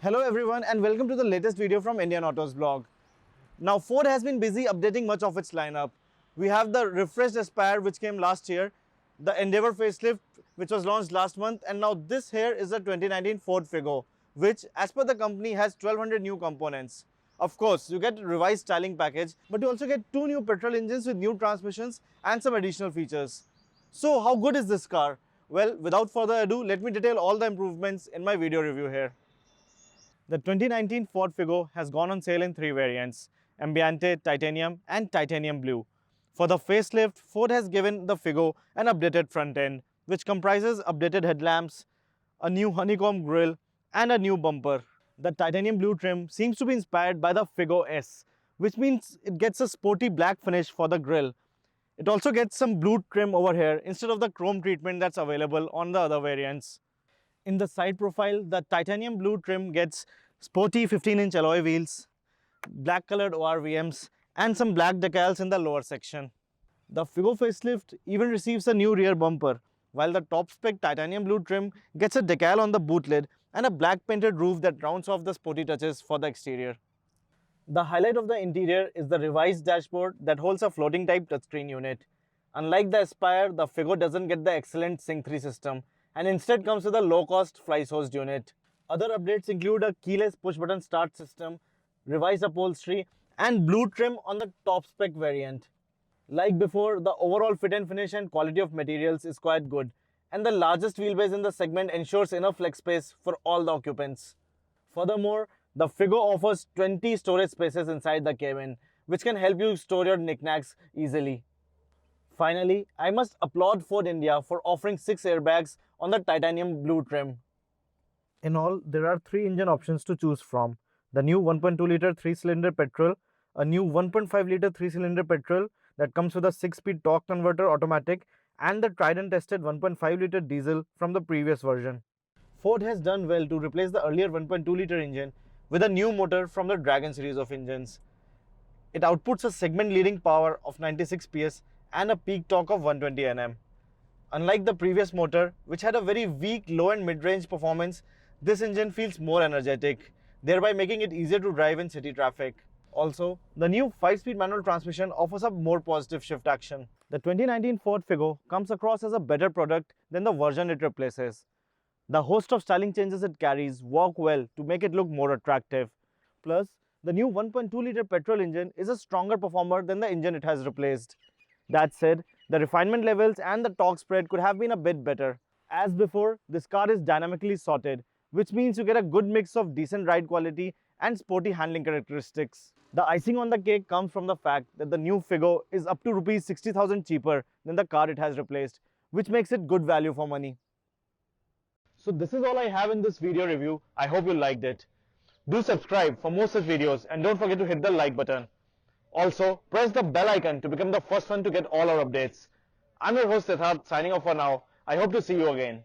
Hello everyone and welcome to the latest video from Indian Autos blog. Now Ford has been busy updating much of its lineup. We have the refreshed Aspire which came last year, the Endeavour facelift which was launched last month, and now this here is the 2019 Ford Figo, which as per the company has 1200 new components. Of course, you get a revised styling package, but you also get two new petrol engines with new transmissions and some additional features. So how good is this car? Well, without further ado, let me detail all the improvements in my video review here. The 2019 Ford Figo has gone on sale in three variants: Ambiente, Titanium and Titanium Blue. For the facelift, Ford has given the Figo an updated front end, which comprises updated headlamps, a new honeycomb grille and a new bumper. The Titanium Blue trim seems to be inspired by the Figo S, which means it gets a sporty black finish for the grille. It also gets some blue trim over here instead of the chrome treatment that's available on the other variants. In the side profile, the Titanium Blue trim gets sporty 15-inch alloy wheels, black colored ORVMs and some black decals in the lower section. The Figo facelift even receives a new rear bumper, while the top spec Titanium Blue trim gets a decal on the boot lid and a black painted roof that rounds off the sporty touches for the exterior. The highlight of the interior is the revised dashboard that holds a floating type touchscreen unit. Unlike the Aspire, the Figo doesn't get the excellent Sync 3 system and instead comes with a low-cost fly-hosed unit. Other updates include a keyless push-button start system, revised upholstery and blue trim on the top spec variant. Like before, the overall fit and finish and quality of materials is quite good, and the largest wheelbase in the segment ensures enough flex space for all the occupants. Furthermore, the Figo offers 20 storage spaces inside the cabin, which can help you store your knickknacks easily. Finally, I must applaud Ford India for offering 6 airbags on the Titanium Blue trim. In all, there are 3 engine options to choose from: the new 1.2-litre 3-cylinder petrol, a new 1.5-litre 3-cylinder petrol that comes with a 6-speed torque converter automatic, and the tried and tested 1.5-litre diesel from the previous version. Ford has done well to replace the earlier 1.2-litre engine with a new motor from the Dragon series of engines. It outputs a segment-leading power of 96 PS and a peak torque of 120 Nm. Unlike the previous motor, which had a very weak low and mid-range performance, this engine feels more energetic, thereby making it easier to drive in city traffic. Also, the new 5-speed manual transmission offers a more positive shift action. The 2019 Ford Figo comes across as a better product than the version it replaces. The host of styling changes it carries work well to make it look more attractive. Plus, the new 1.2-litre petrol engine is a stronger performer than the engine it has replaced. That said, the refinement levels and the torque spread could have been a bit better. As before, this car is dynamically sorted, which means you get a good mix of decent ride quality and sporty handling characteristics. The icing on the cake comes from the fact that the new Figo is up to Rs 60,000 cheaper than the car it has replaced, which makes it good value for money. So this is all I have in this video review. I hope you liked it. Do subscribe for more such videos and don't forget to hit the like button. Also, press the bell icon to become the first one to get all our updates. I'm your host Siddharth, signing off for now. I hope to see you again.